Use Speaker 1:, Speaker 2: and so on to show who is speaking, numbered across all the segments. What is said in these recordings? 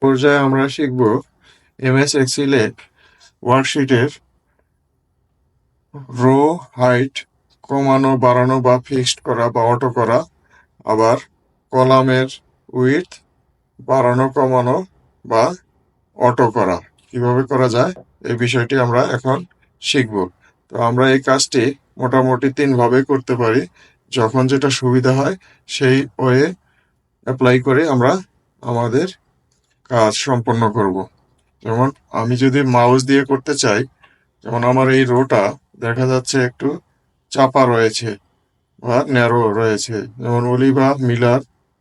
Speaker 1: পর্যায়ে আমরা শিখব এমএস এক্সেলে ওয়ার্কশিটের রো হাইট কমানো বাড়ানো বা ফিক্সড করা বা অটো করা, আবার কলামের উইডথ বাড়ানো কমানো বা অটো করা কিভাবে করা যায় এই বিষয়টি আমরা এখন শিখব। তো আমরা এই কাজটি মোটামুটি 3 ভাবে করতে পারি। যখন যেটা সুবিধা হয় সেই ওয়ে অ্যাপ্লাই করে আমরা আমাদের কাজ সম্পন্ন করব। যেমন আমি যদি মাউস দিয়ে করতে চাই, যেমন আমার এই রোটা দেখা যাচ্ছে একটু চাপা রয়েছে বা ন্যারো রয়েছে, যেমন অলি বা মিলার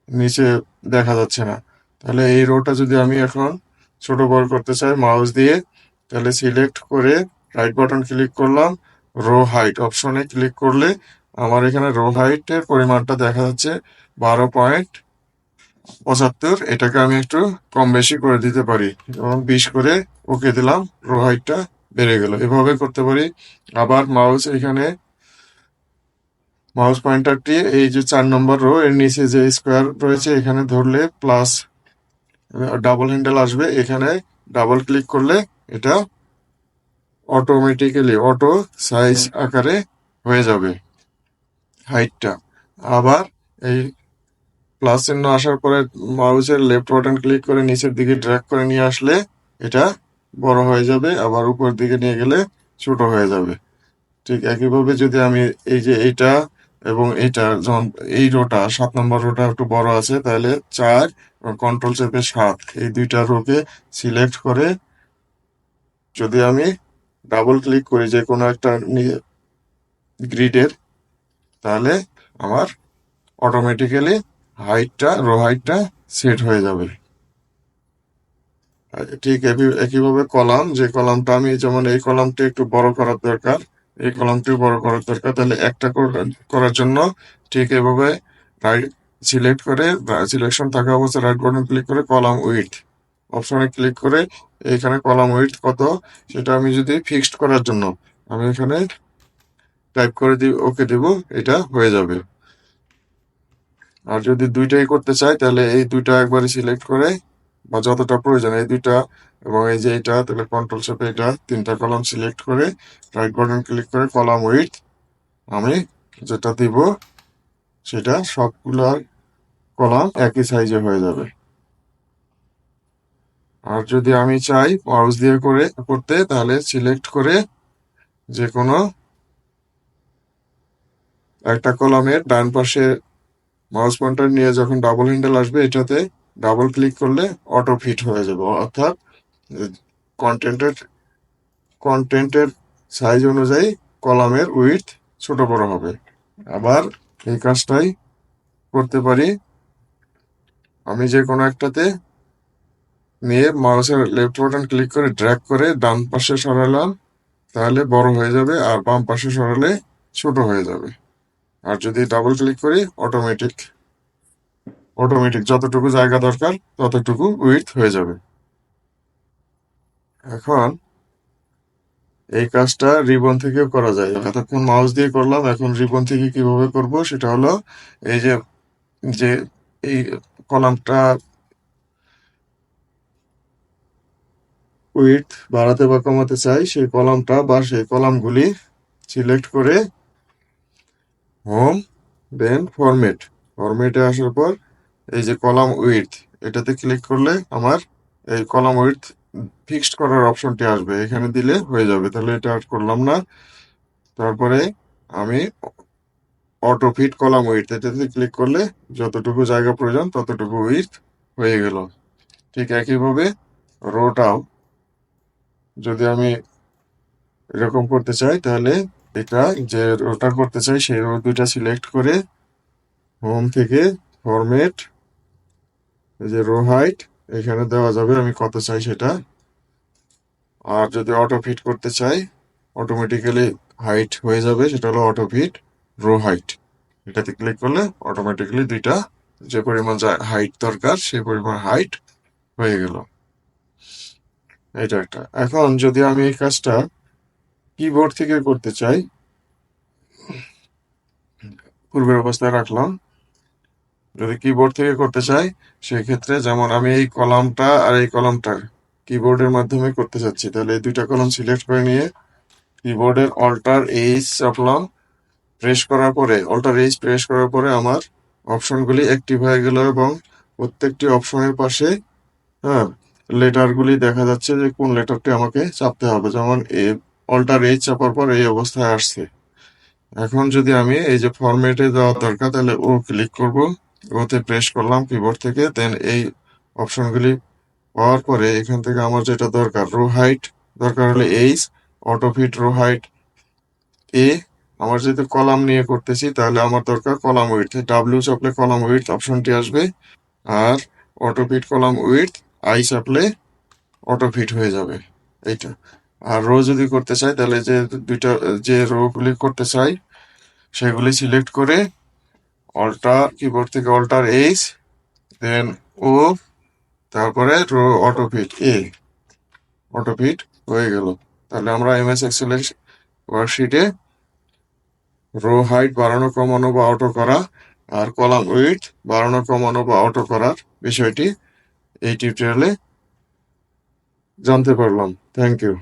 Speaker 1: নিচে দেখা যাচ্ছে না। তাহলে এই রোটা যদি আমি এখন ছোট বড় করতে চাই মাউস দিয়ে, তাহলে সিলেক্ট করে রাইট বাটন ক্লিক করলাম, রো হাইট অপশনে ক্লিক করলে আমার এখানে রো হাইটের পরিমাণটা দেখা যাচ্ছে 12.75। এটাকে আমি একটু কম বেশি করে দিতে পারি, যেমন 20 করে ওকে দিলাম, রো হাইটটা বেড়ে গেল। এভাবে করতে পারি। আবার মাউস পয়েন্টারটি এই যে 4 নম্বর রো এর নিচে যে স্কোয়ার রয়েছে এখানে ধরলে প্লাস ডাবল হ্যান্ডেল আসবে, এখানে ডাবল ক্লিক করলে এটা অটোমেটিক্যালি অটো সাইজ আকারে হয়ে যাবে হাইটটা। আবার এই প্লাস চিহ্ন আসার পরে মাউসের লেফট বাটন ক্লিক করে নিচের দিকে ড্র্যাগ করে নিয়ে আসলে এটা বড় হয়ে যাবে, আবার উপর দিকে নিয়ে গেলে ছোট হয়ে যাবে। ঠিক একইভাবে যদি আমি এই যে এইটা এবং এইটা, যেমন এই রোটা 7 নম্বর রোটা একটু বড় আছে, তাহলে 4 এবং কন্ট্রোল চেপে 7 এই দুইটা রোকে সিলেক্ট করে যদি আমি ডাবল ক্লিক করি যে কোনো একটা গ্রিডের, তাহলে আমার অটোমেটিক্যালি রো হাইটটা সেট হয়ে যাবে। ঠিক একইভাবে যে কলামটা আমি, যেমন এই কলামটি একটু বড় করার দরকার, এই কলামটি বড় করার দরকার, তাহলে একটা করার জন্য ঠিক এভাবে রাইট সিলেক্ট করে, সিলেকশন থাকা অবস্থায় রাইট বাটন ক্লিক করে কলাম উইডথ অপশনে ক্লিক করে এইখানে কলাম উইডথ কত সেটা আমি যদি ফিক্সড করার জন্য আমি এখানে টাইপ করে ওকে দিব, এটা হয়ে যাবে। আর যদি দুইটাই করতে চাই তাহলে এই দুইটা একবারে সিলেক্ট করে বা যতটা প্রয়োজন এই দুইটা এবং এই যে এটা, তাহলে কন্ট্রোল চেপে এটা 3টা কলাম সিলেক্ট করে রাইট বাটন ক্লিক করে কলাম উইডথ আমি যেটা দিব সেটা সবগুলা কলাম একই সাইজে হয়ে যাবে। আর যদি আমি চাই মাউস দিয়ে করতে, তাহলে সিলেক্ট করে যে কোনো একটা কলামের ডান পাশে মাউস পয়েন্টার নিয়ে যখন ডাবল হ্যান্ডেল আসবে এটাতে ডাবল ক্লিক করলে অটো ফিট হয়ে যাবে, অর্থাৎ কন্টেন্টের কন্টেন্টের সাইজ অনুযায়ী কলামের উইডথ ছোট বড় হবে। আবার এই কাজটাই করতে পারি আমি যে কোনো একটাতে নিয়ে মাউসের লেফট বাটন ক্লিক করে ড্র্যাগ করে ডান পাশে সরালাম, তাহলে বড় হয়ে যাবে, আর বাম পাশে সরালে ছোট হয়ে যাবে। আর যদি ডাবল ক্লিক করি অটোমেটিক যতটুকু জায়গা দরকার ততটুকু উইডথ হয়ে যাবে। এখন এই কাজটা রিবন থেকেও করা যায়। এতক্ষণ মাউস দিয়ে করলাম, এখন রিবন থেকে কিভাবে করব সেটা হলো এই যে যে এই কলামটা উইডথ বাড়াতে বা কমাতে চাই, সেই কলামটা বা সেই কলামগুলি সিলেক্ট করে হোম, দেন ফরম্যাটে আসার পর এই যে কলাম উইডথ এটাতে ক্লিক করলে আমার এই কলাম উইডথ ফিক্সড করার অপশনটি আসবে, এখানে দিলে হয়ে যাবে। তাহলে এটা আর করলাম না। তারপরে আমি অটো ফিট কলাম উইডথ এটাতে ক্লিক করলে যতটুকু জায়গা প্রয়োজন ততটুকু উইডথ হয়ে গেল। ঠিক একইভাবে রোটাও যদি আমি এরকম করতে চাই, তাহলে এটা যে রোটা করতে চাই সেই রো দুইটা সিলেক্ট করে হোম থেকে ফরম্যাট, এই যে রো হাইট এখানে দেওয়া যাবে আমি কত চাই সেটা। আর যদি অটো ফিট করতে চাই অটোমেটিক্যালি হাইট হয়ে যাবে, সেটা হলো অটো ফিট রো হাইট, এটাতে ক্লিক করলে অটোমেটিক্যালি দুইটা যে পরিমাণ হাইট দরকার সেই পরিমাণ হাইট হয়ে গেল। এটা একটা। এখন যদি আমি এই কাজটা কিবোর্ড থেকে করতে চাই, পূর্বের অবস্থায় রাখলাম, যদি কিবোর্ড থেকে করতে চাই সেক্ষেত্রে যেমন আমি এই কলামটা আর এই কলামটা কিবোর্ডের মাধ্যমে করতে চাচ্ছি, তাহলে এই দুইটা কলাম সিলেক্ট করে নিয়ে কিবোর্ডের অল্টার এইচ চাপলাম, অল্টার এইচ প্রেস করার পরে আমার অপশনগুলি অ্যাক্টিভ হয়ে গেল এবং প্রত্যেকটি অপশনের পাশে হ্যাঁ লেটারগুলি দেখা যাচ্ছে যে কোন লেটারটি আমাকে চাপতে হবে। যেমন অল্টার এইচ চাপার পর এই অবস্থায় আসছে। এখন যদি আমি এই যে ফরম্যাটে যাওয়ার দরকার তাহলে ও ক্লিক করব, ওতে প্রেস করলাম কিবোর্ড থেকে, দেন এই অপশনগুলি পাওয়ার পরে এখান থেকে আমার যেটা দরকার রো হাইট দরকার হলে H, autofit row height A. আমার যেহেতু কলাম নিয়ে করতেছি তাহলে আমার দরকার কলাম উইডথ, ডাব্লিউ চাপলে কলাম উইডথ অপশনটি আসবে, আর অটোফিট কলাম উইডথ আই চাপলে অটোফিট হয়ে যাবে এইটা। আর রো যদি করতে চাই তাহলে যে দুইটা যে রোগুলি করতে চাই সেগুলি সিলেক্ট করে কিবোর্ড থেকে অল্টার এইচ দেন ও, তারপরে রো অটোফিট হয়ে গেল। তাহলে আমরা এমএস এক্সেল এর ওয়ার্কশিটে রো হাইট বাড়ানো কমানো বা অটো করা আর কলাম উইডথ বাড়ানো কমানো বা অটো করার বিষয়টি এই টিউটোরিয়ালে জানতে পারলাম। Thank you.